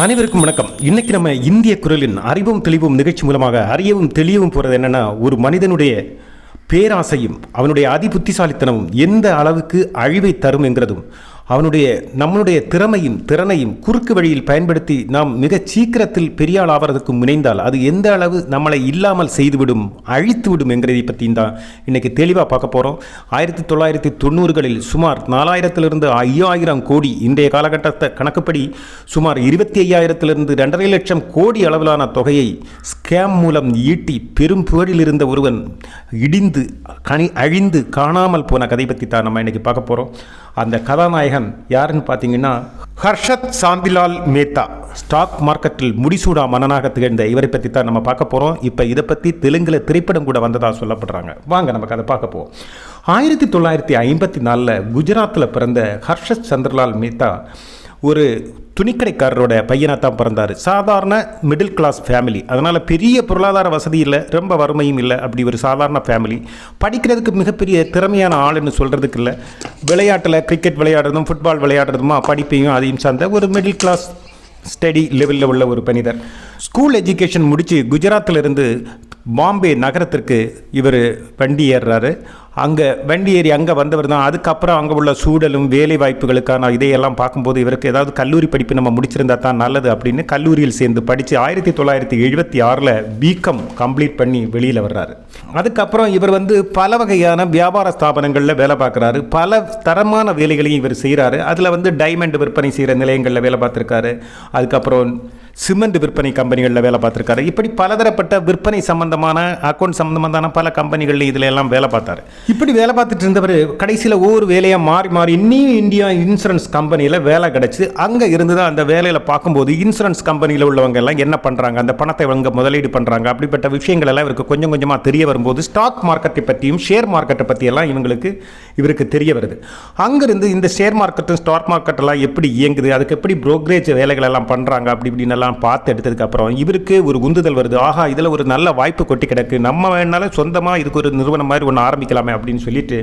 அனைவருக்கும் வணக்கம். இன்னைக்கு நம்ம இந்திய குரலின் அறிவும் தெளிவும் நிகழ்ச்சி மூலமாக அறியவும் தெளியவும் போகிறது என்னன்னா, ஒரு மனிதனுடைய பேராசையும் அவனுடைய அதிபுத்திசாலித்தனமும் எந்த அளவுக்கு அழிவை தரும் என்கிறதும், நம்மளுடைய திறமையும் திறனையும் குறுக்கு வழியில் பயன்படுத்தி நாம் மிக சீக்கிரத்தில் பெரிய ஆள் ஆவதற்கு முனைந்தால் அது எந்த அளவு நம்மளை இல்லாமல் செய்துவிடும், அழித்துவிடும் என்கிறதை பற்றி தான் இன்னைக்கு தெளிவாக பார்க்க போகிறோம். 1990களில் சுமார் 4000 5000 கோடி, இன்றைய காலகட்டத்தை கணக்குப்படி சுமார் 25,000 2.5 லட்சம் கோடி அளவிலான தொகையை ஸ்கேம் மூலம் ஈட்டி பெரும் புகழில் இருந்த ஒருவன் இடிந்து அழிந்து காணாமல் போன கதை பற்றி தான் நம்ம இன்னைக்கு பார்க்க போகிறோம். அந்த கதாநாயகன் யாருன்னு பார்த்தீங்கன்னா, ஹர்ஷத் சாந்திலால் மேத்தா. ஸ்டாக் மார்க்கெட்டில் முடிசூடா மன்னனாக திகழ்ந்த இவரை பற்றி தான் நம்ம பார்க்க போகிறோம். இப்போ இதை பற்றி தெலுங்கில் திரைப்படம் கூட வந்ததாக சொல்லப்படுறாங்க. வாங்க நமக்கு அதை பார்க்க போவோம். 1954 குஜராத்தில் பிறந்த ஹர்ஷத் சந்திரலால் மேத்தா ஒரு துணிக்கடைக்காரரோட பையனாக தான் பிறந்தார். சாதாரண மிடில் கிளாஸ் ஃபேமிலி, அதனால் பெரிய பொருளாதார வசதி இல்லை, ரொம்ப வறுமையும் இல்லை. அப்படி ஒரு சாதாரண ஃபேமிலி. படிக்கிறதுக்கு மிகப்பெரிய திறமையான ஆளுன்னு சொல்கிறதுக்கு இல்லை. விளையாட்டில் கிரிக்கெட் விளையாடுறதும் ஃபுட்பால் விளையாடுறதுமா படிப்பையும் அதையும் சார்ந்த ஒரு மிடில் கிளாஸ் ஸ்டடி லெவலில் உள்ள ஒரு மனிதர். ஸ்கூல் எஜுகேஷன் முடித்து குஜராத்திலிருந்து பாம்பே நகரத்திற்கு இவர் வண்டி ஏறுறாரு. அங்கே வண்டி ஏறி அங்கே வந்தவர் தான். அதுக்கப்புறம் அங்கே உள்ள சூழலும் வேலை வாய்ப்புகளுக்கான இதையெல்லாம் பார்க்கும்போது இவருக்கு ஏதாவது கல்லூரி படிப்பு நம்ம முடிச்சிருந்தா தான் நல்லது அப்படின்னு கல்லூரியில் சேர்ந்து படித்து 1976 பிகாம் கம்ப்ளீட் பண்ணி வெளியில் வர்றாரு. அதுக்கப்புறம் இவர் பல வகையான வியாபார ஸ்தாபனங்களில் வேலை பார்க்குறாரு. பல தரமான வேலைகளையும் இவர் செய்கிறாரு. அதில் டைமண்ட் விற்பனை செய்கிற நிலையங்களில் வேலை பார்த்துருக்காரு. அதுக்கப்புறம் சிமெண்ட் விற்பனை கம்பெனிகளில் வேலை பார்த்துருக்காரு. இப்படி பலதரப்பட்ட விற்பனை சம்பந்தமான அக்கௌண்ட் சம்பந்தமான பல கம்பெனிகளில் இதில் எல்லாம் வேலை பார்த்தாரு. இப்படி வேலை பார்த்துட்டு இருந்தவர் கடைசியில் ஒவ்வொரு வேலையாக மாறி நியூ இந்தியா இன்சூரன்ஸ் கம்பெனியில் வேலை கிடச்சி அங்கே இருந்து தான் அந்த வேலையில் பார்க்கும்போது இன்சூரன்ஸ் கம்பெனியில் உள்ளவங்க எல்லாம் என்ன பண்ணுறாங்க, அந்த பணத்தை அவங்க முதலீடு பண்ணுறாங்க, அப்படிப்பட்ட விஷயங்கள் எல்லாம் இவருக்கு கொஞ்சம் கொஞ்சமாக தெரிய வரும்போது ஸ்டாக் மார்க்கெட்டை பற்றியும் ஷேர் மார்க்கெட்டை பற்றியெல்லாம் இவருக்கு தெரிய வருது. அங்கேருந்து இந்த ஷேர் மார்க்கெட்டும் ஸ்டாக் மார்க்கெட்டெல்லாம் எப்படி இயங்குது, அதுக்கு எப்படி புரோக்கரேஜ் வேலைகள் எல்லாம் பண்ணுறாங்க அப்படின்னு பார்த்து எடுத்ததுக்கு அப்புறம் இவருக்கு ஒரு உந்துதல் வருது. ஆஹா, இதில் ஒரு நல்ல வாய்ப்பு கொட்டி கிடக்கு, நம்ம வேணாலும் சொந்தமாக இதுக்கு ஒரு நிறுவனம் மாதிரி ஒன்று ஆரம்பிக்கலாமே அப்படின்னு சொல்லிட்டு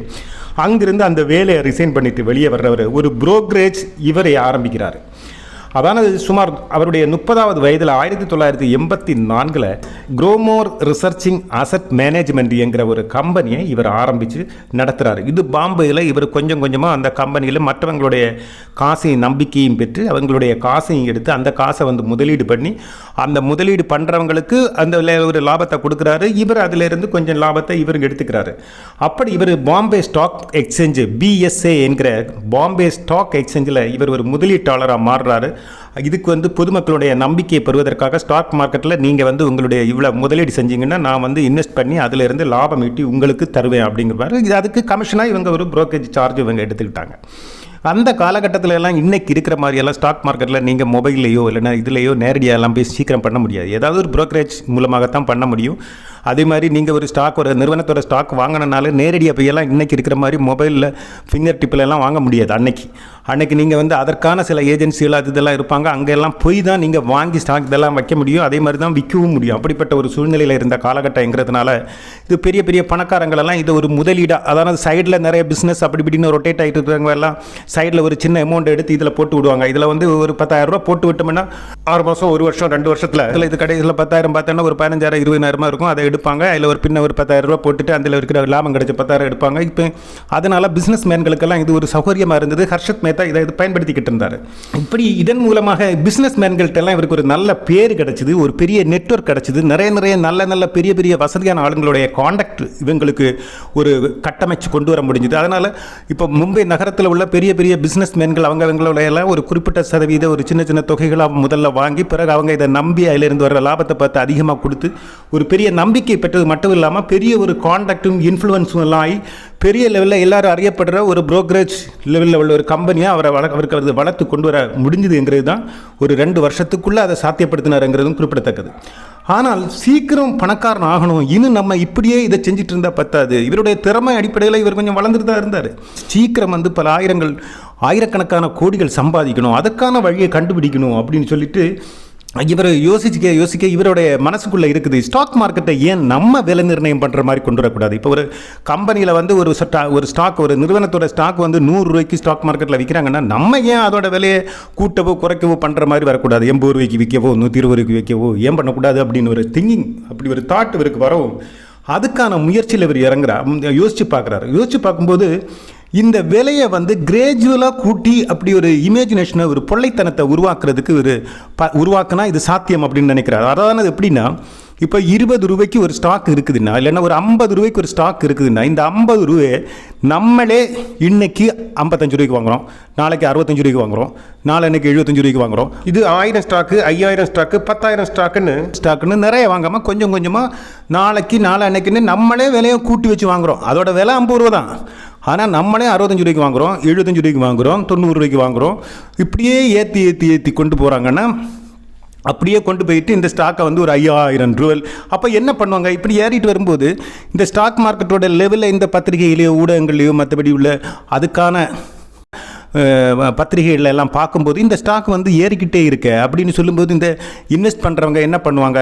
அங்கிருந்து அந்த வேலையை ரிசைன் பண்ணிட்டு வெளியே வர்றவர் ஒரு புரோக்கரேஜ் இவரை ஆரம்பிக்கிறார். அதானது சுமார் அவருடைய 30வது வயதில் 1984 குரோமோர் ரிசர்ச்சிங் அசட் மேனேஜ்மெண்ட் என்கிற ஒரு கம்பெனியை இவர் ஆரம்பித்து நடத்துகிறார். இது பாம்பேயில். இவர் கொஞ்சம் கொஞ்சமாக அந்த கம்பெனியில் மற்றவங்களுடைய காசையும் நம்பிக்கையும் பெற்று அவங்களுடைய காசையும் எடுத்து அந்த காசை முதலீடு பண்ணி அந்த முதலீடு பண்ணுறவங்களுக்கு அந்த ஒரு லாபத்தை கொடுக்குறாரு. இவர் அதிலிருந்து கொஞ்சம் லாபத்தை இவருக்கு எடுத்துக்கிறாரு. அப்படி இவர் பாம்பே ஸ்டாக் எக்ஸ்சேஞ்சு BSE என்கிற பாம்பே ஸ்டாக் எக்ஸ்சேஞ்சில் இவர் ஒரு முதலீட்டாளராக மாறுறாரு. இதுக்கு பொதுமக்களுடைய நம்பிக்கையை பெறுவதற்காக ஸ்டாக் மார்க்கெட்டில் நீங்கள் உங்களுடைய இவ்வளோ முதலீடு செஞ்சீங்கன்னா நான் இன்வெஸ்ட் பண்ணி அதிலிருந்து லாபம் ஈட்டி உங்களுக்கு தருவேன் அப்படிங்கிறாரு. இது அதுக்கு கமிஷனாக இவங்க ஒரு புரோக்கரேஜ் சார்ஜ் இவங்க எடுத்துக்கிட்டாங்க. அந்த காலகட்டத்தில் எல்லாம் இன்றைக்கி இருக்கிற மாதிரியெல்லாம் ஸ்டாக் மார்க்கெட்டில் நீங்கள் மொபைல்லையோ இல்லைனா இதுலையோ நேரடியாக எல்லாம் போய் சீக்கிரம் பண்ண முடியாது. ஏதாவது ஒரு புரோக்கரேஜ் மூலமாகத்தான் பண்ண முடியும். அதே மாதிரி நீங்கள் ஒரு நிறுவனத்தோட ஸ்டாக் வாங்கினாலும் நேரடியாக போயெல்லாம் இன்றைக்கி இருக்கிற மாதிரி மொபைலில் ஃபிங்கர் டிப்பில் எல்லாம் வாங்க முடியாது. அன்னைக்கு நீங்கள் அதற்கான சில ஏஜென்சிகள் இதெல்லாம் இருப்பாங்க. அங்கெல்லாம் போய் தான் நீங்கள் வாங்கி ஸ்டாக் இதெல்லாம் வைக்க முடியும். அதே மாதிரி தான் விற்கவும் முடியும். அப்படிப்பட்ட ஒரு சூழ்நிலையில் இருந்த காலகட்டங்கிறதுனால இது பெரிய பெரிய பணக்காரங்களெல்லாம் இது ஒரு முதலீடாக, அதாவது சைடில் நிறைய பிஸ்னஸ் அப்படி இப்படின்னு ரொட்டேட் ஆகிட்டு இருக்கிறவங்க எல்லாம் சைடில் ஒரு சின்ன அமௌண்ட் எடுத்து இதில் போட்டு விடுவாங்க. இதில் ஒரு 10,000 ரூபா போட்டு விட்டோம்னா 6 மாதம் 1 வருஷம் 2 வருஷத்தில் இதில் இது கடைசியில் 10,000 பார்த்தோன்னா ஒரு 15,000 20,000 இருக்கும். அதை எடுப்பாங்க. அதில் ஒரு 10,000 ரூபா போட்டுட்டு அதில் இருக்கிற லாபம் கிடைச்ச 10,000 எடுப்பாங்க. இப்போ அதனால் பிஸ்னஸ் மேன்களுக்கெல்லாம் இது ஒரு சௌகரியமாக இருந்தது. ஹர்ஷத் மேத்தா இதை பயன்படுத்திக்கிட்டு இருந்தார். இப்படி இதன் மூலமாக பிஸ்னஸ் மேன்கள்ட்டெல்லாம் இவருக்கு ஒரு நல்ல பேர் கிடைச்சிது, ஒரு பெரிய நெட்வொர்க் கிடைச்சிது. நிறைய நல்ல பெரிய பெரிய வசதியான ஆளுங்களுடைய காண்டாக்ட் இவங்களுக்கு ஒரு கட்டமைச்சு கொண்டு வர முடிஞ்சுது. அதனால் இப்போ மும்பை நகரத்தில் உள்ள பெரிய பெரிய பிஸ்னஸ் மேன்கள் அவங்களுடைய ஒரு குறிப்பிட்ட சதவீத ஒரு சின்ன தொகைகளாக முதல்ல வாங்கி பிறகு அவங்க இதை நம்பி அதிலிருந்து வர லாபத்தை பார்த்து அதிகமாக கொடுத்து ஒரு பெரிய நம்பிக்கை பெற்றது மட்டும் இல்லாமல் பெரிய ஒரு காண்டாக்டும் இன்ஃப்ளூயன்ஸும் எல்லாம் ஆகி பெரிய லெவலில் எல்லாரும் அறியப்படுற ஒரு புரோக்கரேஜ் லெவலில் உள்ள ஒரு கம்பெனியாக அவருக்கு வளர்த்து கொண்டு வர முடிஞ்சுதுங்கிறது தான் ஒரு 2 வருஷத்துக்குள்ளே அதை சாத்தியப்படுத்தினாருங்கிறதும் குறிப்பிடத்தக்கது. ஆனால் சீக்கிரம் பணக்காரன் ஆகணும், இன்னும் நம்ம இப்படியே இதை செஞ்சுட்டு இருந்தால் பத்தாது. இவருடைய திறமை அடிப்படையில் இவர் கொஞ்சம் வளர்ந்துட்டு தான் இருந்தார். சீக்கிரம் பல ஆயிரக்கணக்கான கோடிகள் சம்பாதிக்கணும், அதற்கான வழியை கண்டுபிடிக்கணும் அப்படின்னு சொல்லிட்டு இவர் யோசிக்க இவருடைய மனசுக்குள்ளே இருக்குது, ஸ்டாக் மார்க்கெட்டை ஏன் நம்ம விலை நிர்ணயம் பண்ணுற மாதிரி கொண்டு வரக்கூடாது. இப்போ ஒரு கம்பெனியில் வந்து ஒரு ஸ்டாக், ஒரு நிறுவனத்தோட ஸ்டாக் வந்து 100 ரூபாய்க்கு ஸ்டாக் மார்க்கெட்டில் விற்கிறாங்கன்னா நம்ம ஏன் அதோட விலையை கூட்டவோ குறைக்கவோ பண்ணுற மாதிரி வரக்கூடாது. 80 ரூபாய்க்கு விற்கவோ 120 ரூபாய்க்கு விற்கவோ ஏன் பண்ணக்கூடாது அப்படின்னு ஒரு திங்கிங், அப்படி ஒரு தாட் இவருக்கு வரவும் அதுக்கான முயற்சியில் இவர் யோசித்து பார்க்கும்போது இந்த விலையை வந்து கிரேஜுவலாக கூட்டி அப்படி ஒரு இமேஜினேஷனை, ஒரு பொள்ளைத்தனத்தை உருவாக்குறதுக்கு உருவாக்குனா இது சாத்தியம் அப்படின்னு நினைக்கிறார். அதாவது எப்படின்னா, இப்போ 20 ரூபாய்க்கு ஒரு ஸ்டாக் இருக்குதுன்னா, இல்லைன்னா ஒரு 50 ரூபாய்க்கு ஒரு ஸ்டாக் இருக்குதுன்னா, இந்த 50 ரூபாய் நம்மளே இன்னைக்கு 55 ரூபாய்க்கு வாங்குகிறோம், நாளைக்கு 65 ரூபாய்க்கு வாங்குகிறோம், நாளைக்கு 75 ரூபாய்க்கு வாங்குகிறோம். இது 1000 ஸ்டாக்கு, 5000 ஸ்டாக்கு, 10000 ஸ்டாக்குன்னு நிறைய வாங்காமல் கொஞ்சம் கொஞ்சமாக நாளைக்குன்னு நம்மளே விலையை கூட்டி வச்சு வாங்குகிறோம். அதோட விலை 50 ரூபா தான். ஆனால் நம்மளே 65 ரூபாய்க்கு வாங்குகிறோம், 75 ரூபாய்க்கு வாங்குகிறோம், 90 ரூபாய்க்கு வாங்குகிறோம். இப்படியே ஏற்றி கொண்டு போகிறாங்கன்னா, அப்படியே கொண்டு போயிட்டு இந்த ஸ்டாக்கை வந்து ஒரு 5000 ரூபாய். அப்போ என்ன பண்ணுவாங்க, இப்படி ஏறிட்டு வரும்போது இந்த ஸ்டாக் மார்க்கெட்டோட லெவலில் இந்த பத்திரிகையிலையோ ஊடகங்கள்லையோ மற்றபடி உள்ள அதுக்கான பத்திரிகைகள் எல்லாம் பார்க்கும்போது இந்த ஸ்டாக் வந்து ஏறிக்கிட்டே இருக்கு அப்படின்னு சொல்லும்போது இந்த இன்வெஸ்ட் பண்ணுறவங்க என்ன பண்ணுவாங்க,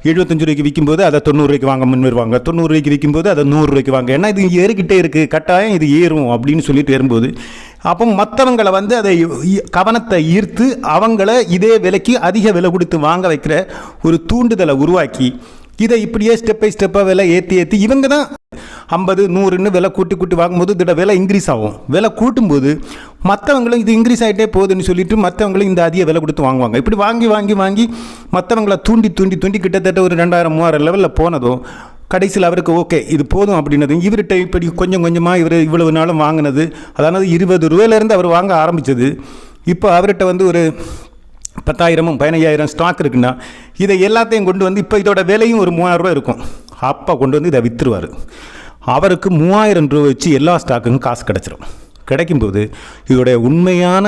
75 ரூபாய்க்கு விற்கும்போது அதை 90 ரூபாய்க்கு வாங்க முன்வருவாங்க, 90 ரூபாய்க்கு விற்கும்போது அதை 100 ரூபாய்க்கு வாங்க. ஏன்னா இது ஏறிக்கிட்டே இருக்குது, கட்டாயம் இது ஏறும் அப்படின்னு சொல்லிட்டு வரும்போது அப்போ மற்றவங்களை வந்து அதை கவனத்தை ஈர்த்து அவங்கள இதே விலைக்கு அதிக விலை கொடுத்து வாங்க வைக்கிற ஒரு தூண்டுதலை உருவாக்கி இதை இப்படியே ஸ்டெப் பை ஸ்டெப்பாக விலை ஏற்றி இவங்க தான் 50 100ன்னு விலை கூட்டி வாங்கும்போது இதோட விலை இன்க்ரீஸ் ஆகும். விலை கூட்டும்போது மற்றவங்களும் இது இன்க்ரீஸ் ஆகிட்டே போகுதுன்னு சொல்லிட்டு மற்றவங்களும் இந்த அதிக விலை கொடுத்து வாங்குவாங்க. இப்படி வாங்கி மற்றவங்களை தூண்டி கிட்டத்தட்ட ஒரு 2000-3000 லெவலில் போனதும் கடைசியில் அவருக்கு ஓகே இது போதும் அப்படின்னது. இவர்கிட்ட இப்படி கொஞ்சம் கொஞ்சமாக இவர் இவ்வளவு நாளும் வாங்கினது, அதாவது 20 ரூபாயிலேருந்து அவர் வாங்க ஆரம்பித்தது, இப்போ அவர்கிட்ட வந்து ஒரு 10,000 15,000 ஸ்டாக் இருக்குன்னா இதை எல்லாத்தையும் கொண்டு வந்து இப்போ இதோட விலையும் ஒரு 3000 ரூபா இருக்கும். அப்போ கொண்டு வந்து இதை விற்றுருவார். அவருக்கு 3000 ரூபா வச்சு எல்லா ஸ்டாக்குக்கும் காசு கிடச்சிரும். கிடைக்கும்போது இதோடைய உண்மையான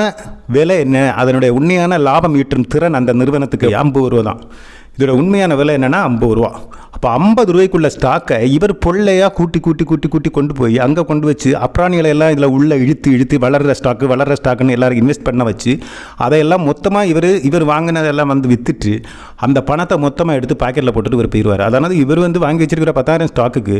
விலை என்ன, அதனுடைய உண்மையான லாபம் ஈட்டும் திறன் அந்த நிறுவனத்துக்கு 50 ரூபா தான். இதோட உண்மையான விலை என்னென்னா 50 ரூபா. அப்போ 50 ரூபாய்க்குள்ள ஸ்டாக்கை இவர் பொள்ளையாக கூட்டி கொண்டு போய் அங்கே கொண்டு வச்சு அப்ராணிகளை எல்லாம் இதில் உள்ள இழுத்து வளர்கிற ஸ்டாக்குன்னு எல்லோரும் இன்வெஸ்ட் பண்ண வச்சு அதையெல்லாம் மொத்தமாக இவர் வாங்கினதெல்லாம் வந்து விற்றுட்டு அந்த பணத்தை மொத்தமாக எடுத்து பாக்கெட்டில் போட்டுட்டு இவர் போயிடுவார். அதாவது இவர் வந்து வாங்கி வச்சிருக்கிற 10,000 ஸ்டாக்குக்கு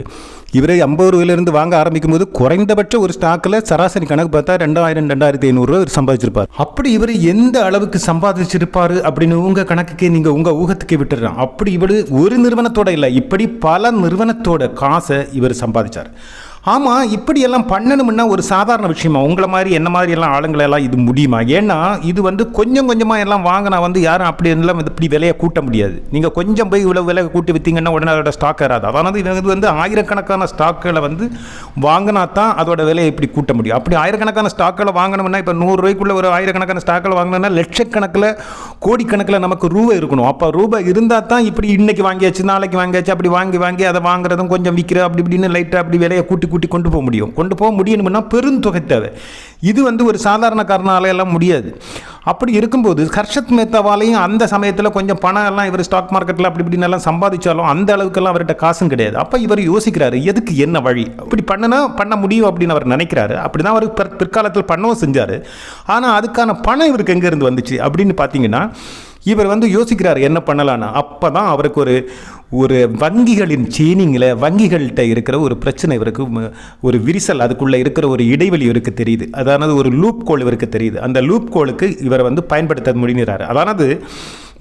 இவரே 50 ரூபாயிலிருந்து வாங்க ஆரம்பிக்கும் போது குறைந்தபட்ச ஒரு ஸ்டாக்கில் சராசரி கணக்கு பார்த்தா 2,000-2,500 ரூபா இவர் சம்பாதிச்சிருப்பார். அப்படி இவர் எந்த அளவுக்கு சம்பாதிச்சிருப்பார் அப்படின்னு உங்கள் கணக்குக்கே நீங்கள் உங்கள் ஊகத்துக்கே விட்டுறான். அப்படி இவர் ஒரு நிறுவனத்தோட இல்லை, இப்படி பல நிறுவனத்தோட காசை இவர் சம்பாதிச்சார். ஆமாம், இப்படியெல்லாம் பண்ணணும்னா ஒரு சாதாரண விஷயமா உங்களை மாதிரி என்ன மாதிரி எல்லாம் ஆளுங்களெல்லாம் இது முடியுமா? ஏன்னா இது வந்து கொஞ்சம் கொஞ்சமாக எல்லாம் வாங்கினா வந்து யாரும் அப்படி எல்லாம் இப்படி விலையை கூட்ட முடியாது. நீங்கள் கொஞ்சம் போய் இவ்வளோ விலை கூட்டி விற்றீங்கன்னா உடனே அதோட ஸ்டாக் ஏறாது. அதாவது இது வந்து ஆயிரக்கணக்கான ஸ்டாக்குகளை வந்து வாங்கினா தான் அதோட விலையை இப்படி கூட்ட முடியும். அப்படி ஆயிரக்கணக்கான ஸ்டாக்களை வாங்கணும்னா இப்போ 100 ரூபாய்க்குள்ள ஒரு ஆயிரக்கணக்கான ஸ்டாக்களை வாங்கினோம்னா லட்சக்கணக்கில் கோடிக்கணக்கில் நமக்கு ரூபாய் இருக்கணும். அப்போ ரூபாய் இருந்தால் தான் இப்படி இன்னைக்கு வாங்கியாச்சு நாளைக்கு வாங்கியாச்சு அப்படி வாங்கி அதை வாங்குறதும் கொஞ்சம் விற்கிற அப்படி இப்படின்னு லைட்டாக அப்படி விலையை கூட்டி கொண்டு போக முடியணும்னா பெருந்தொகை தேவை. இது வந்து ஒரு சாதாரண காரணால எல்லாம் முடியாது. அப்படி இருக்கும்போது ஹர்ஷத் மேத்தாவாலையும் அந்த சமயத்தில் கொஞ்சம் பணம் எல்லாம் இவர் ஸ்டாக் மார்க்கெட்டில் அப்படி இப்படின்னு எல்லாம் சம்பாதிச்சாலும் அந்த அளவுக்கெல்லாம் அவர்கிட்ட காசும் கிடையாது. அப்போ இவர் யோசிக்கிறாரு, எதுக்கு என்ன வழி, அப்படி பண்ண முடியும் அப்படின்னு அவர் நினைக்கிறாரு. அப்படி தான் அவர் பிற்காலத்தில் பண்ணவும் செஞ்சார். ஆனால் அதுக்கான பணம் இவருக்கு எங்கேருந்து வந்துச்சு அப்படின்னு பார்த்தீங்கன்னா இவர் வந்து யோசிக்கிறார் என்ன பண்ணலான்னா. அப்போ தான் அவருக்கு ஒரு வங்கிகளின் சேனிங்கில் வங்கிகள்கிட்ட இருக்கிற ஒரு பிரச்சனை இவருக்கு, ஒரு விரிசல், அதுக்குள்ளே இருக்கிற ஒரு இடைவெளி இவருக்கு தெரியுது. அதாவது ஒரு லூப் கோல் இவருக்கு தெரியுது. அந்த லூப் கோலுக்கு இவர் வந்து பயன்படுத்த முடிகிறார். அதாவது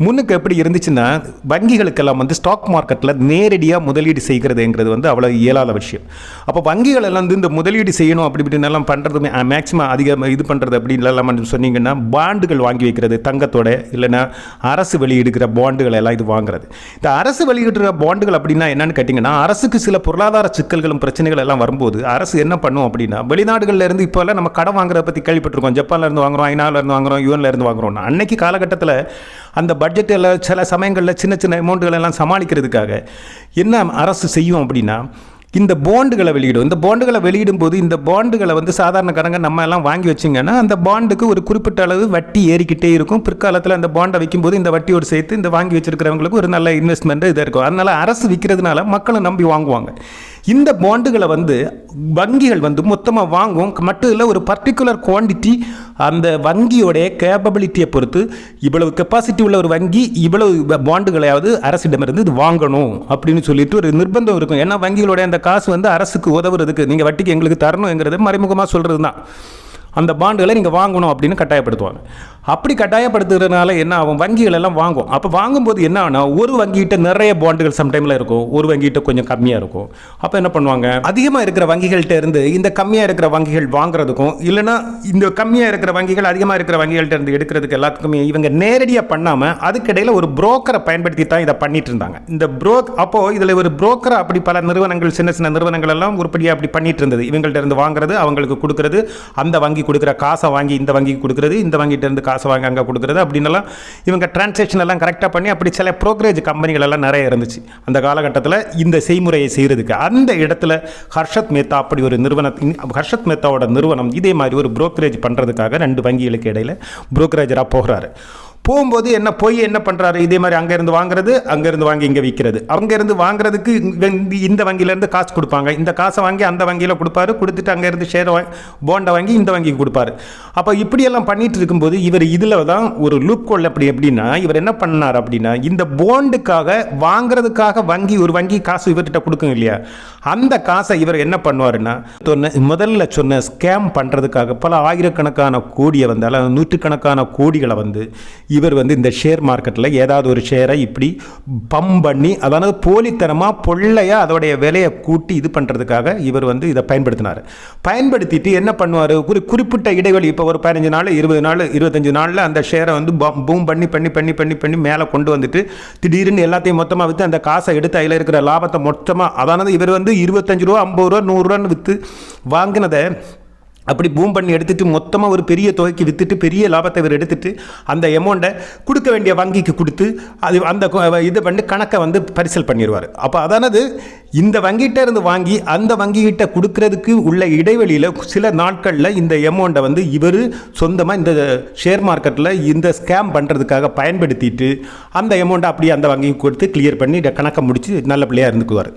முன்னுக்கு எப்படி இருந்துச்சுன்னா வங்கிகளுக்கெல்லாம் வந்து ஸ்டாக் மார்க்கெட்டில் நேரடியாக முதலீடு செய்கிறதுங்கிறது வந்து அவ்வளோ இயலாத விஷயம். அப்போ வங்கிகள் எல்லாம் வந்து இந்த முதலீடு செய்யணும் அப்படி இப்படின்னு எல்லாம் பண்ணுறது மேக்ஸிமம் அதிகமாக இது பண்ணுறது அப்படின்லாம் சொன்னீங்கன்னா பாண்டுகள் வாங்கி வைக்கிறது தங்கத்தோட, இல்லைன்னா அரசு வெளியிடுகிற பாண்டுகள் எல்லாம் இது வாங்குறது. இந்த அரசு வெளியிடுகிற பாண்டுகள் அப்படின்னா என்னன்னு கேட்டிங்கன்னா அரசுக்கு சில பொருளாதார சிக்கல்களும் பிரச்சனைகள் எல்லாம் வரும்போது அரசு என்ன பண்ணும் அப்படின்னா வெளிநாடுகளில் இருந்து இப்போல்லாம் நம்ம கடன் வாங்குறத பற்றி கேள்விப்பட்டிருக்கோம். ஜப்பானில் இருந்து வாங்குறோம், ஐநாவில் இருந்து வாங்குறோம், யூஎன்ல இருந்து வாங்குறோம். அன்னைக்கு காலகட்டத்தில் அந்த பட்ஜெட்டில் சில சமயங்களில் சின்ன அமௌண்ட்டுகள் எல்லாம் சமாளிக்கிறதுக்காக என்ன அரசு செய்யும் அப்படின்னா இந்த பாண்டுகளை வெளியிடும். இந்த பாண்டுகளை வெளியிடும் போது இந்த பாண்டுகளை வந்து சாதாரண கடங்க நம்ம எல்லாம் வாங்கி வச்சிங்கன்னா அந்த பாண்டுக்கு ஒரு குறிப்பிட்ட அளவு வட்டி ஏறிக்கிட்டே இருக்கும். பிற்காலத்தில் அந்த பாண்டை விற்கும்போது இந்த வட்டியோடு சேர்த்து இந்த வாங்கி வச்சிருக்கிறவங்களுக்கு ஒரு நல்ல இன்வெஸ்ட்மெண்ட் இதாக இருக்கும். அதனால் அரசு விற்கிறதுனால மக்களை நம்பி வாங்குவாங்க. இந்த பாண்டுகளை வந்து வங்கிகள் வந்து மொத்தமாக வாங்கும். மட்டும் இல்லை, ஒரு பர்டிகுலர் குவான்டிட்டி அந்த வங்கியோடைய கேப்பபிலிட்டியை பொறுத்து இவ்வளவு கெப்பாசிட்டி உள்ள ஒரு வங்கி இவ்வளவு பாண்டுகளையாவது அரசிடமிருந்து இது வாங்கணும் அப்படின்னு சொல்லிட்டு ஒரு நிர்பந்தம் இருக்கும். ஏன்னா வங்கிகளுடைய அந்த காசு வந்து அரசுக்கு உதவுறதுக்கு, நீங்கள் வட்டிக்கு எங்களுக்கு தரணுங்கிறது மறைமுகமாக சொல்கிறது தான். அந்த பாண்டுகளை நீங்கள் வாங்கணும் அப்படின்னு கட்டாயப்படுத்துவாங்க. அப்படி கட்டாயப்படுத்துறதுனால என்ன ஆகும், வங்கிகள் எல்லாம் வாங்கும். அப்போ வாங்கும்போது என்ன ஆகுனா, ஒரு வங்கிகிட்ட நிறைய பாண்டுகள் சம்டைமில் இருக்கும், ஒரு வங்கிகிட்ட கொஞ்சம் கம்மியாக இருக்கும். அப்போ என்ன பண்ணுவாங்க, அதிகமாக இருக்கிற வங்கிகள்கிட்ட இருந்து இந்த கம்மியாக இருக்கிற வங்கிகள் வாங்குறதுக்கும், இல்லைனா இந்த கம்மியாக இருக்கிற வங்கிகள் அதிகமாக இருக்கிற வங்கிகள்கிட்ட இருந்து எடுக்கிறதுக்கு எல்லாத்துக்குமே இவங்க நேரடியாக பண்ணாமல் அதுக்கிடையில் ஒரு புரோக்கரை பயன்படுத்தி தான் இதை பண்ணிட்டு இருந்தாங்க. இந்த அப்போது இதில் ஒரு புரோக்கரை அப்படி பல நிறுவனங்கள், சின்ன சின்ன நிறுவனங்கள் எல்லாம் உருப்படியாக அப்படி பண்ணிட்டு இருந்தது. இவங்கள்ட்ட இருந்து வாங்குறது, அவங்களுக்கு கொடுக்கறது, அந்த வங்கி கொடுக்குற காசை வாங்கி இந்த வங்கிக்கு கொடுக்குறது, இந்த வங்கிட்ட இருந்து காசை வாங்கி அங்கே கொடுக்குறது அப்படின்னலாம் இவங்க டிரான்சாக்ஷன் எல்லாம் கரெக்டாக பண்ணி அப்படி சில புரோக்கரேஜ் கம்பெனிகள் எல்லாம் நிறைய இருந்துச்சு அந்த காலகட்டத்தில் இந்த செய்முறையை செய்கிறதுக்கு. அந்த இடத்துல ஹர்ஷத் மேத்தா அப்படி ஒரு ஹர்ஷத் மேத்தாவோட நிறுவனம் இதே மாதிரி ஒரு புரோக்கரேஜ் பண்ணுறதுக்காக 2 வங்கிகளுக்கு இடையில் புரோக்கரேஜராக போகிறாரு. போகும்போது என்ன பண்ணுறாரு, இதே மாதிரி அங்கேருந்து வாங்குறது, அங்கேருந்து வாங்கி இங்கே விற்கிறது. அங்கேருந்து வாங்குறதுக்கு இந்த வங்கியிலேருந்து காசு கொடுப்பாங்க, இந்த காசை வாங்கி அந்த வங்கியில் கொடுப்பாரு, கொடுத்துட்டு அங்கேருந்து ஷேர் போண்டை வாங்கி இந்த வங்கிக்கு கொடுப்பாரு. அப்போ இப்படியெல்லாம் பண்ணிட்டு இருக்கும்போது இவர் இதில் தான் ஒரு லூப் கோல். எப்படின்னா இவர் என்ன பண்ணார் அப்படின்னா, இந்த போண்டுக்காக வாங்குறதுக்காக ஒரு வங்கி காசு இவர்கிட்ட கொடுக்கும் இல்லையா, அந்த காசை இவர் என்ன பண்ணுவாருன்னா, முதல்ல சொன்ன ஸ்கேம் பண்ணுறதுக்காக பல ஆயிரக்கணக்கான கோடியை வந்து, அல்லது நூற்றுக்கணக்கான கோடிகளை வந்து இவர் வந்து இந்த ஷேர் மார்க்கெட்டில் ஏதாவது ஒரு ஷேரை இப்படி பம்ப் பண்ணி, அதாவது போலித்தனமாக பொள்ளையாக அதோடைய விலையை கூட்டி இது பண்ணுறதுக்காக இவர் வந்து இதை பயன்படுத்திட்டு என்ன பண்ணுவார், ஒரு குறிப்பிட்ட இடைவெளி, இப்போ ஒரு 15 நாள் 20 நாள் 25 நாளில் அந்த ஷேரை வந்து பூம் பண்ணி பண்ணி பண்ணி பண்ணி பண்ணி மேலே கொண்டு வந்துட்டு திடீர்னு எல்லாத்தையும் மொத்தமாக விற்று அந்த காசை எடுத்து அதில் இருக்கிற லாபத்தை மொத்தமாக, அதானது இவர் வந்து 25 ரூபா 50 ரூபா 100 ரூபான்னு விற்று வாங்கினதை அப்படி பூம் பண்ணி எடுத்துட்டு மொத்தமாக ஒரு பெரிய தொகைக்கு விற்றுட்டு பெரிய லாபத்தை இவர் எடுத்துட்டு அந்த அமௌண்ட்டை கொடுக்க வேண்டிய வங்கிக்கு கொடுத்து அது அந்த இதை பண்ணி கணக்கை வந்து பரிசல் பண்ணிடுவார். அப்போ அதானது இந்த வங்கிகிட்ட இருந்து வாங்கி அந்த வங்கிகிட்ட கொடுக்கறதுக்கு உள்ள இடைவெளியில் சில நாட்களில் இந்த அமௌண்ட்டை வந்து இவர் சொந்தமாக இந்த ஷேர் மார்க்கெட்டில் இந்த ஸ்கேம் பண்ணுறதுக்காக பயன்படுத்திட்டு அந்த அமௌண்ட்டை அப்படியே அந்த வங்கிக்கு கொடுத்து கிளியர் பண்ணி கணக்கை முடித்து நல்ல பிள்ளையாக இருந்துக்குவார்.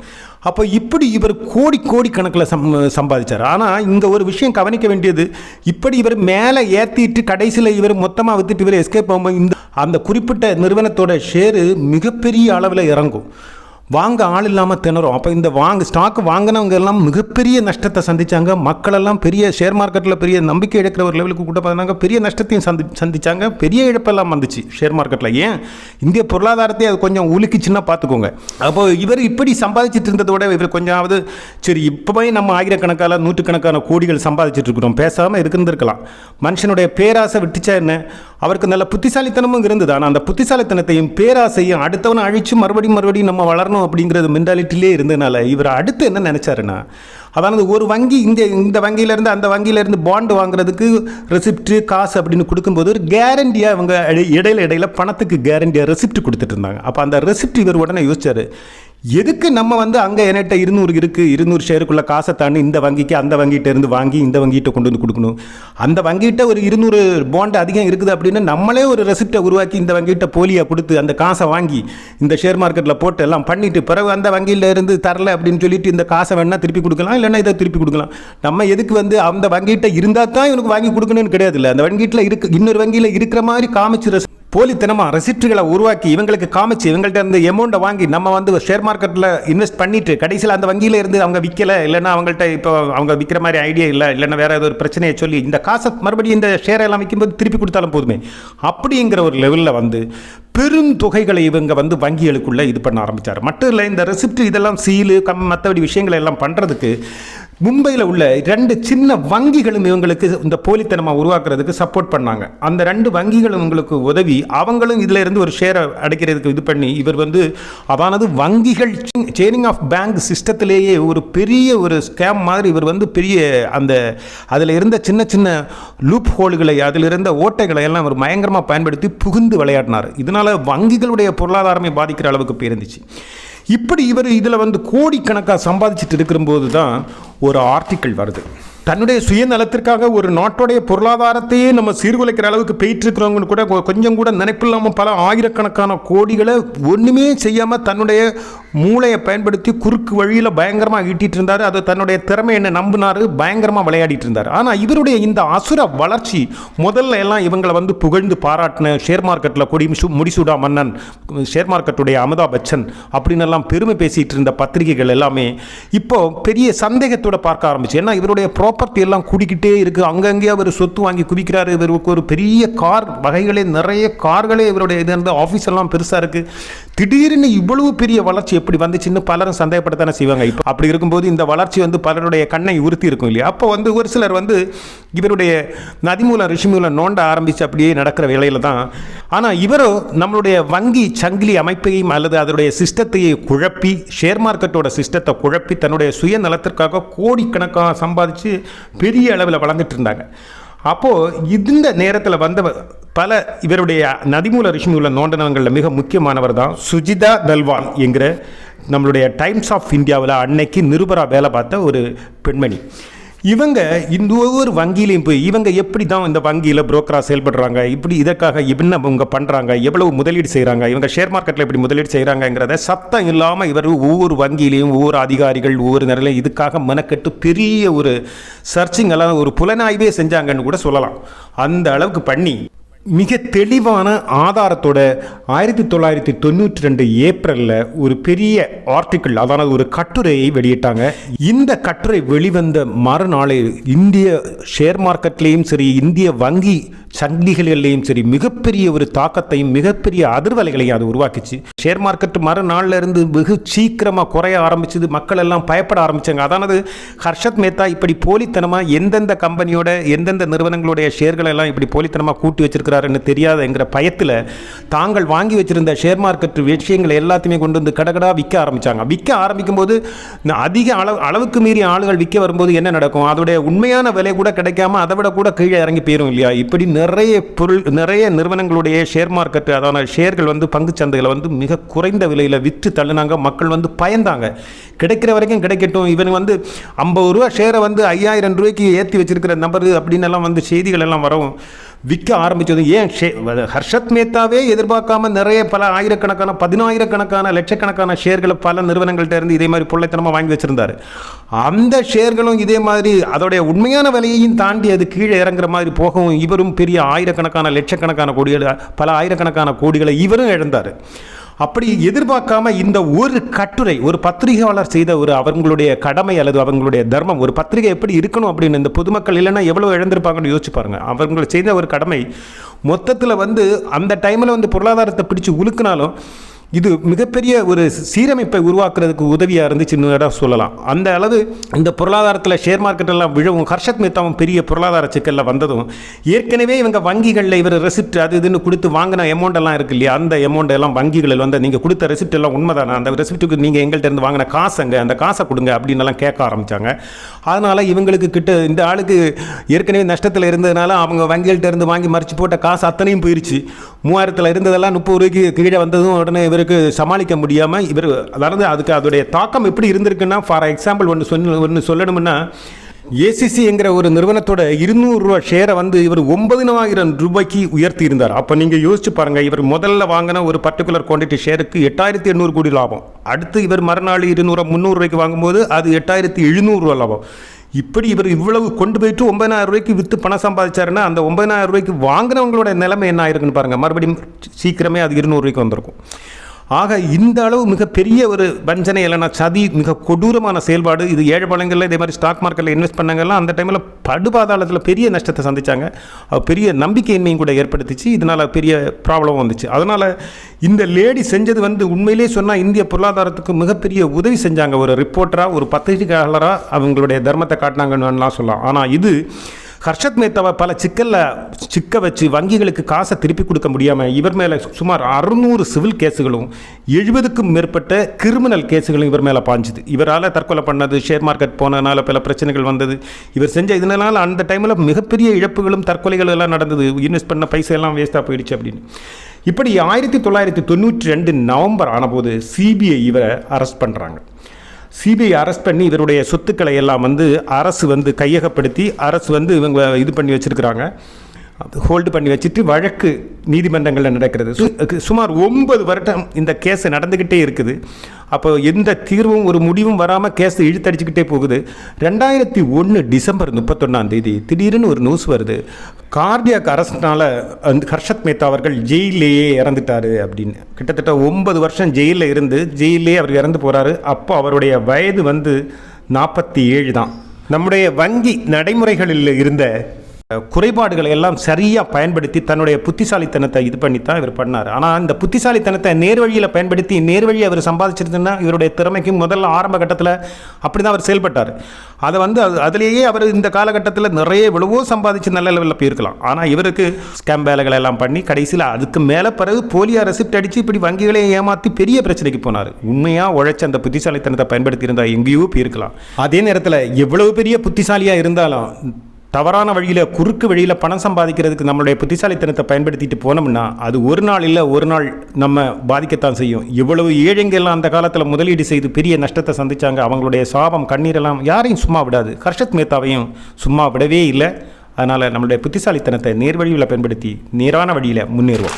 அப்போ இப்படி இவர் கோடி கணக்கில் சம்பாதிச்சார். ஆனால் இங்கே ஒரு விஷயம் கவனிக்க வேண்டியது, இப்படி இவர் மேலே ஏற்றிட்டு கடைசியில் இவர் மொத்தமாக விற்றுட்டு இவர் எஸ்கேப் ஆகும்போது அந்த குறிப்பிட்ட நிறுவனத்தோட ஷேரு மிகப்பெரிய அளவில் இறங்கும், வாங்க ஆள் இல்லாமல் திணறும். அப்போ இந்த ஸ்டாக் வாங்கினவங்க எல்லாம் மிகப்பெரிய நஷ்டத்தை சந்தித்தாங்க. மக்களெல்லாம் பெரிய ஷேர் மார்க்கெட்டில் பெரிய நம்பிக்கை இழக்கிற ஒரு லெவலுக்கு கூட பார்த்தாங்க, பெரிய நஷ்டத்தையும் சந்தித்தாங்க, பெரிய இழப்பெல்லாம் வந்துச்சு ஷேர் மார்க்கெட்டில். ஏன் இந்திய பொருளாதாரத்தை அது கொஞ்சம் உலுக்கிச்சுன்னா பார்த்துக்கோங்க. அப்போ இவர் இப்படி சம்பாதிச்சுட்டு இருந்ததோட இவர் கொஞ்சமாவது சரி இப்போவே நம்ம ஆயிரக்கணக்கான நூற்றுக்கணக்கான கோடிகள் சம்பாதிச்சுட்டு இருக்கிறோம், பேசாமல் இருந்திருக்கலாம். மனுஷனுடைய பேராசை விட்டுச்சா என்ன, அவருக்கு நல்ல புத்திசாலித்தனமும் இருந்தது. ஆனால் அந்த புத்திசாலித்தனத்தையும் பேராசையும் அடுத்தவனை அழித்து மறுபடியும் நம்ம வளரணும் அப்படிங்கிறது மென்டாலிட்டிலே இருந்ததுனால இவர் அடுத்து என்ன நினைச்சாருன்னா, அதாவது ஒரு வங்கி இந்த வங்கியிலேருந்து அந்த வங்கியிலேருந்து பாண்டு வாங்குறதுக்கு ரெசிப்ட் காசு அப்படின்னு கொடுக்கும்போது ஒரு கேரண்டியாக அவங்க இடையில பணத்துக்கு கேரண்டியாக ரெசிப்ட் கொடுத்துட்டு இருந்தாங்க. அப்போ அந்த ரெசிப்ட் இவர் உடனே யோசிச்சார், எதுக்கு நம்ம வந்து அங்கே என்கிட்ட 200 இருக்குது, 200 ஷேருக்குள்ள காசை தாண்டி இந்த வங்கிக்கு அந்த வங்கிகிட்ட இருந்து வாங்கி இந்த வங்கிகிட்ட கொண்டு வந்து கொடுக்கணும், அந்த வங்கிகிட்ட ஒரு 200 பாண்டு அதிகம் இருக்குது அப்படின்னு நம்மளே ஒரு ரெசிப்டை உருவாக்கி இந்த வங்கிகிட்ட போலியாக கொடுத்து அந்த காசை வாங்கி இந்த ஷேர் மார்க்கெட்டில் போட்டு எல்லாம் பண்ணிட்டு பிறகு அந்த வங்கியில் இருந்து தரல அப்படின்னு சொல்லிட்டு இந்த காசை வேணா திருப்பி கொடுக்கலாம், இல்லைன்னா இதை திருப்பி கொடுக்கலாம். நம்ம எதுக்கு வந்து அந்த வங்கிகிட்ட இருந்தால் தான் இவனுக்கு வாங்கி கொடுக்கணும்னு கிடையாது. இல்லை, அந்த வங்கிகிட்ட இன்னொரு வங்கியில் இருக்கிற மாதிரி காமிச்சு போலித்தனமாக ரெசிப்டுகளை உருவாக்கி இவங்களுக்கு காமிச்சு இவங்கள்ட்ட இருந்து அமௌண்ட்டை வாங்கி நம்ம வந்து ஷேர் மார்க்கெட்டில் இன்வெஸ்ட் பண்ணிட்டு கடைசியில் அந்த வங்கியில் இருந்து அவங்க விற்கலை, இல்லைன்னா அவங்கள்ட்ட இப்போ அவங்க விற்கிற மாதிரி ஐடியா இல்லை, இல்லைன்னா வேறு ஏதோ ஒரு பிரச்சனையை சொல்லி இந்த காசை மறுபடியும் இந்த ஷேரை எல்லாம் விற்கும்போது திருப்பி கொடுத்தாலும் போதுமே அப்படிங்கிற ஒரு லெவலில் வந்து பெருந்தொகைகளை இவங்க வந்து வங்கிகளுக்குள்ளே இது பண்ண ஆரம்பித்தார். மட்டும் இல்லை, இந்த ரெசிப்ட் இதெல்லாம் சீலு மற்றபடி விஷயங்களை எல்லாம் பண்ணுறதுக்கு மும்பையில் உள்ள 2 சின்ன வங்கிகளும் இவங்களுக்கு இந்த போலித்தனமாக உருவாக்குறதுக்கு சப்போர்ட் பண்ணாங்க. அந்த 2 வங்கிகளும் இவங்களுக்கு உதவி அவங்களும் இதில் இருந்து ஒரு ஷேரை அடைக்கிறதுக்கு இது பண்ணி இவர் வந்து அதானது வங்கிகள் செயினிங் ஆஃப் பேங்க் சிஸ்டத்திலேயே ஒரு பெரிய ஒரு ஸ்கேம் மாதிரி இவர் வந்து பெரிய அந்த அதில் இருந்த சின்ன லூப் ஹோல்களை அதில் இருந்த ஓட்டைகளை எல்லாம் அவர் பயங்கரமாக பயன்படுத்தி புகுந்து விளையாடினார். இதனால் வங்கிகளுடைய பொருளாதாரமே பாதிக்கிற அளவுக்கு போயிருந்துச்சு. இப்படி இவர் இதில் வந்து கோடிக்கணக்காக சம்பாதிச்சுட்டு இருக்கும்போது தான் ஒரு ஆர்டிக்கிள் வருது. தன்னுடைய சுயநலத்திற்காக ஒரு நாட்டுடைய பொருளாதாரத்தையே நம்ம சீர்குலைக்கிற அளவுக்கு போயிட்டு இருக்கிறவங்க கூட கொஞ்சம் கூட நினைப்பு இல்லாமல் பல ஆயிரக்கணக்கான கோடிகளை ஒன்றுமே செய்யாமல் தன்னுடைய மூளையை பயன்படுத்தி குறுக்கு வழியில் பயங்கரமாக ஈட்டிகிட்டு இருந்தார். அது தன்னுடைய திறமை என்ன நம்பினார், பயங்கரமாக விளையாடிட்டு இருந்தார். ஆனால் இவருடைய இந்த அசுர வளர்ச்சி முதல்ல எல்லாம் இவங்களை வந்து புகழ்ந்து பாராட்டின ஷேர் மார்க்கெட்டில் முடிசூடா மன்னன், ஷேர் மார்க்கெட்டுடைய அமிதாப் பச்சன் அப்படின்னு எல்லாம் பெருமை பேசிகிட்டு இருந்த பத்திரிகைகள் எல்லாமே இப்போ பெரிய சந்தேகத்தோட பார்க்க ஆரம்பிச்சு. ஏன்னா இவருடைய ப்ராப்பர்ட்டி எல்லாம் குடிக்கிட்டே இருக்குது, அங்கங்கே அவர் சொத்து வாங்கி குவிக்கிறாரு. இவருக்கு ஒரு பெரிய கார் வகைகளே, நிறைய கார்களே இவருடைய இது வந்து ஆஃபீஸ் எல்லாம் பெருசாக இருக்குது. திடீர்னு இவ்வளவு பெரிய வளர்ச்சி எப்படி வந்துச்சுன்னு பலரும் சந்தேகப்படத்தானே செய்வாங்க. இப்போ அப்படி இருக்கும்போது இந்த வளர்ச்சி வந்து பலருடைய கண்ணை உறுத்தி இருக்கும் இல்லையா. அப்போ வந்து ஒரு சிலர் வந்து இவருடைய நதிமூலம் ரிஷிமூலம் நோண்ட ஆரம்பித்து அப்படியே நடக்கிற வேலையில் தான். ஆனால் இவரோ நம்மளுடைய வங்கி சங்கிலி அமைப்பையும் அல்லது அதனுடைய சிஸ்டத்தையே குழப்பி, ஷேர் மார்க்கெட்டோட சிஸ்டத்தை குழப்பி தன்னுடைய சுயநலத்திற்காக கோடிக்கணக்காக சம்பாதிச்சு பெரிய அளவில் வளர்ந்துட்டு இருந்தாங்க. அப்போது இந்த நேரத்தில் வந்த பல இவருடைய நதிமூல ரிஷிமூல நோண்டனங்களில் மிக முக்கியமானவர் தான் சுஜிதா தல்வால் என்கிற நம்மளுடைய டைம்ஸ் ஆஃப் இந்தியாவில் அன்னைக்கு நிருபராக வேலை பார்த்த ஒரு பெண்மணி. இவங்க இந்த ஒவ்வொரு வங்கியிலையும் போய் இவங்க எப்படி தான் இந்த வங்கியில் புரோக்கராக செயல்படுறாங்க, இப்படி இதற்காக என்ன இவங்க பண்ணுறாங்க, எவ்வளவு முதலீடு செய்கிறாங்க, இவங்க ஷேர் மார்க்கெட்டில் எப்படி முதலீடு செய்கிறாங்கிறத சத்தம் இல்லாமல் இவர் ஒவ்வொரு வங்கியிலையும் ஒவ்வொரு அதிகாரிகள் ஒவ்வொரு நிலையிலையும் இதுக்காக மெனக்கெட்டு பெரிய ஒரு சர்ச்சிங் எல்லாம் ஒரு புலனாய்வே செஞ்சாங்கன்னு கூட சொல்லலாம். அந்த அளவுக்கு பண்ணி மிக தெளிவான ஆதாரத்தோட 1992 ஏப்ரலில் ஒரு பெரிய ஆர்டிக்கிள், அதாவது ஒரு கட்டுரையை வெளியிட்டாங்க. இந்த கட்டுரை வெளிவந்த மறுநாளே இந்திய ஷேர் மார்க்கெட்லேயும் சரி, இந்திய வங்கி சங்கிலிகளிலேயும் சரி மிகப்பெரிய ஒரு தாக்கத்தையும் மிகப்பெரிய அதிர்வலைகளையும் அது உருவாக்கிச்சு. ஷேர் மார்க்கெட் மறுநாளில் இருந்து வெகு சீக்கிரமாக குறைய ஆரம்பிச்சது. மக்கள் எல்லாம் பயப்பட ஆரம்பித்தாங்க. அதானது ஹர்ஷத் மேத்தா இப்படி போலித்தனமாக எந்தெந்த கம்பெனியோட எந்தெந்த நிறுவனங்களுடைய ஷேர்களை எல்லாம் இப்படி போலித்தனமாக கூட்டி வச்சிருக்கிறாருன்னு தெரியாதுங்கிற பயத்தில் தாங்கள் வாங்கி வச்சிருந்த ஷேர் மார்க்கெட் விஷயங்களை எல்லாத்தையுமே கொண்டு வந்து கடகடா விற்க ஆரம்பித்தாங்க. விற்க ஆரம்பிக்கும் போது அதிக அளவுக்கு மீறி ஆளுகள் விற்க வரும்போது என்ன நடக்கும், அதோடைய உண்மையான விலை கூட கிடைக்காம அதை விட கூட கீழே இறங்கி போயிடும் இல்லையா. இப்படி நிறைய நிறுவனங்களுடைய ஷேர் மார்க்கெட், அதான ஷேர்கள் வந்து பங்கு சந்தைகளை வந்து மிக குறைந்த விலையில் விற்று தள்ளினாங்க. மக்கள் வந்து பயந்தாங்க. கிடைக்கிற வரைக்கும் கிடைக்கட்டும், இவன் வந்து 50 ரூபா ஷேரை வந்து 5000 ரூபாய்க்கு ஏற்றி வச்சிருக்கிற நம்பர் அப்படின்னு எல்லாம் வந்து செய்திகள் எல்லாம் வரவும் விற்க ஆரம்பித்தது. ஏன் ஹர்ஷத் மேத்தாவே எதிர்பார்க்காம நிறைய பல ஆயிரக்கணக்கான 10000கணக்கான லட்சக்கணக்கான ஷேர்களை பல நிறுவனங்கள்ட்ட இருந்து இதே மாதிரி பொள்ளைத்தனமாக வாங்கி வச்சிருந்தார். அந்த ஷேர்களும் இதே மாதிரி அதோடைய உண்மையான விலையையும் தாண்டி அது கீழே இறங்குற மாதிரி போகவும் இவரும் பெரிய ஆயிரக்கணக்கான லட்சக்கணக்கான கோடிகளை, பல ஆயிரக்கணக்கான கோடிகளை இவரும் இழந்தார். அப்படி எதிர்பார்க்காம இந்த ஒரு கட்டுரை ஒரு பத்திரிகையாளர் செய்த ஒரு அவங்களுடைய கடமை அல்லது அவங்களுடைய தர்மம், ஒரு பத்திரிகை எப்படி இருக்கணும் அப்படின்னு இந்த பொதுமக்கள் இல்லைன்னா எவ்வளோ இழந்திருப்பாங்கன்னு யோசிச்சு பாருங்க. அவங்களை செய்த ஒரு கடமை மொத்தத்தில் வந்து அந்த டைமில் வந்து பொருளாதாரத்தை பிடிச்சு உழுக்கினாலும் இது மிகப்பெரிய ஒரு சீரமைப்பை உருவாக்குறதுக்கு உதவியாக இருந்துச்சுன்னு சொல்லலாம். அந்த அளவு இந்த பொருளாதாரத்தில் ஷேர் மார்க்கெட்டெல்லாம் விழவும் ஹர்ஷத் மேத்தாவும் பெரிய பொருளாதார சிக்கலில் வந்ததும் ஏற்கனவே இவங்க வங்கிகளில் இவர் ரெசிப்ட் அது இதுன்னு கொடுத்து வாங்கின அமௌண்ட் எல்லாம் இருக்கு இல்லையா, அந்த அமௌண்ட் எல்லாம் வங்கிகளில் வந்து நீங்கள் கொடுத்த ரெசிப்ட் எல்லாம் உண்மைதானே, அந்த ரெசிப்ட்டுக்கு நீங்கள் எங்கள்கிட்ட இருந்து வாங்கின காசுங்க, அந்த காசை கொடுங்க அப்படின்னு எல்லாம் கேட்க ஆரம்பித்தாங்க. அதனால் இவங்களுக்கு கிட்ட இந்த ஆளுக்கு ஏற்கனவே நஷ்டத்தில் இருந்ததுனால அவங்க வங்கிகள்கிட்ட இருந்து வாங்கி மறைச்சு போட்ட காசு அத்தனையும் போயிடுச்சு. 3000 இருந்ததெல்லாம் 30 ரூபாய்க்கு கீழே வந்ததும் உடனே இவருக்கு சமாளிக்க முடியாமல் இவர் அதாவது அதுக்கு அதோடைய தாக்கம் எப்படி இருந்திருக்குன்னா, ஃபார் எக்ஸாம்பிள் ஒன்று சொல்லணும்னா, ஏசிசி என்கிற ஒரு நிறுவனத்தோட 200 ரூபா ஷேரை வந்து இவர் 9000 ரூபாய்க்கு உயர்த்தி இருந்தார். அப்போ நீங்கள் யோசிச்சு பாருங்கள், இவர் முதல்ல வாங்கின ஒரு பர்டிகுலர் குவான்டிட்டி ஷேருக்கு 8800 கோடி லாபம். அடுத்து இவர் மறுநாள் 200-300 ரூபாய்க்கு வாங்கும்போது அது 8700 ரூபா லாபம். இப்படி இவர் இவ்வளவு கொண்டு போயிட்டு 9000 ரூபாய்க்கு விற்று பணம் சம்பாதிச்சாருன்னா அந்த 9000 ரூபாய்க்கு வாங்கினவங்களோட நிலைமை என்ன ஆயிருக்குன்னு பாருங்கள். மறுபடியும் சீக்கிரமே அது 200 ரூபாய்க்கு வந்திருக்கும். ஆக இந்த அளவு மிகப்பெரிய ஒரு வஞ்சனை இல்லைனா சதி, மிக கொடூரமான செயல்பாடு இது. ஏழை பழங்களில் இதே மாதிரி ஸ்டாக் மார்க்கெட்டில் இன்வெஸ்ட் பண்ணாங்கலாம் அந்த டைமில் படுபாதாளத்தில் பெரிய நஷ்டத்தை சந்தித்தாங்க. பெரிய நம்பிக்கையின்மையும் கூட ஏற்படுத்திச்சு. இதனால் பெரிய ப்ராப்ளம் வந்துச்சு. அதனால் இந்த லேடி செஞ்சது வந்து உண்மையிலே சொன்னால் இந்திய பொருளாதாரத்துக்கு மிகப்பெரிய உதவி செஞ்சாங்க. ஒரு ரிப்போர்ட்டராக, ஒரு பத்திரிகையாளராக அவங்களுடைய தர்மத்தை காட்டினாங்கன்னு சொல்லலாம். ஆனால் இது ஹர்ஷத் மேத்தாவை பல சிக்க வச்சு வங்கிகளுக்கு காசை திருப்பி கொடுக்க முடியாமல் இவர் மேலே சுமார் 600 சிவில் கேஸுகளும் 70க்கும் மேற்பட்ட கிரிமினல் கேஸுகளும் இவர் மேலே பாஞ்சுது. இவரால் தற்கொலை பண்ணது, ஷேர் மார்க்கெட் போனதுனால பல பிரச்சனைகள் வந்தது, இவர் செஞ்ச இதனால் அந்த டைமில் மிகப்பெரிய இழப்புகளும் தற்கொலைகள் எல்லாம் நடந்தது. இன்வெஸ்ட் பண்ண பைசா எல்லாம் வேஸ்ட்டாக போயிடுச்சு அப்படின்னு. இப்படி 1992 நவம்பர் ஆனபோது சிபிஐ இவரை அரெஸ்ட் பண்ணுறாங்க. சிபிஐ அரெஸ்ட் பண்ணி இவருடைய சொத்துக்களை எல்லாம் வந்து அரசு வந்து கையகப்படுத்தி அரசு வந்து இவங்க இது பண்ணி வச்சுருக்கிறாங்க, ஹோல்டு பண்ணி வச்சுட்டு வழக்கு நீதிமன்றங்களில் நடக்கிறது. சுமார் 9 வருடம் இந்த கேஸ் நடந்துக்கிட்டே இருக்குது. அப்போ எந்த தீர்வும் ஒரு முடிவும் வராமல் கேஸ் இழுத்தடிச்சுக்கிட்டே போகுது. 2001 டிசம்பர் 31 திடீர்னு ஒரு நியூஸ் வருது, கார்டியாக் அரஸ்ட்னால அந்த ஹர்ஷத் மேத்தா அவர்கள் ஜெயிலேயே இறந்துட்டார் அப்படின்னு. கிட்டத்தட்ட 9 வருஷம் ஜெயிலில் இருந்து ஜெயிலே அவர் இறந்து போகிறாரு. அப்போ அவருடைய வயது வந்து 47 தான். நம்முடைய வங்கி நடைமுறைகளில் இருந்த குறைபாடுகளை எல்லாம் சரியாக பயன்படுத்தி தன்னுடைய புத்திசாலித்தனத்தை இது பண்ணித்தான் இவர் பண்ணார். ஆனால் இந்த புத்திசாலித்தனத்தை நேர்வழியில் பயன்படுத்தி நேர்வழியை அவர் சம்பாதிச்சிருந்ததுன்னா இவருடைய திறமைக்கு முதல்ல ஆரம்ப கட்டத்தில் அப்படி தான் அவர் செயல்பட்டார். அதை வந்து அதிலேயே அவர் இந்த காலகட்டத்தில் நிறைய எவ்வளவோ சம்பாதிச்சு நல்ல லெவலில் போயிருக்கலாம். ஆனால் இவருக்கு ஸ்கேம் வேலைகளை எல்லாம் பண்ணி கடைசியில் அதுக்கு மேலே பிறகு போலியாக ரெசிப்ட் அடித்து இப்படி வங்கிகளை ஏமாற்றி பெரிய பிரச்சனைக்கு போனார். உண்மையாக உழைச்ச அந்த புத்திசாலித்தனத்தை பயன்படுத்தி இருந்தால் எங்கேயோ போயிருக்கலாம். அதே நேரத்தில் எவ்வளவு பெரிய புத்திசாலியாக இருந்தாலும் தவறான வழியில் குறுக்கு வழியில் பணம் சம்பாதிக்கிறதுக்கு நம்மளுடைய புத்திசாலித்தனத்தை பயன்படுத்திட்டு போனோம்னா அது ஒரு நாள் இல்லை ஒரு நாள் நம்ம பாதிக்கத்தான் செய்யும். இவ்வளவு ஏழைங்கெல்லாம் அந்த காலத்தில் முதலீடு செய்து பெரிய நஷ்டத்தை சந்தித்தாங்க. அவங்களுடைய சாபம் கண்ணீரெல்லாம் யாரையும் சும்மா விடாது. ஹர்ஷத் மேத்தாவையும் சும்மா விடவே இல்லை. அதனால் நம்மளுடைய புத்திசாலித்தனத்தை நேர்வழியில் பயன்படுத்தி நேரான வழியில் முன்னேறுவோம்.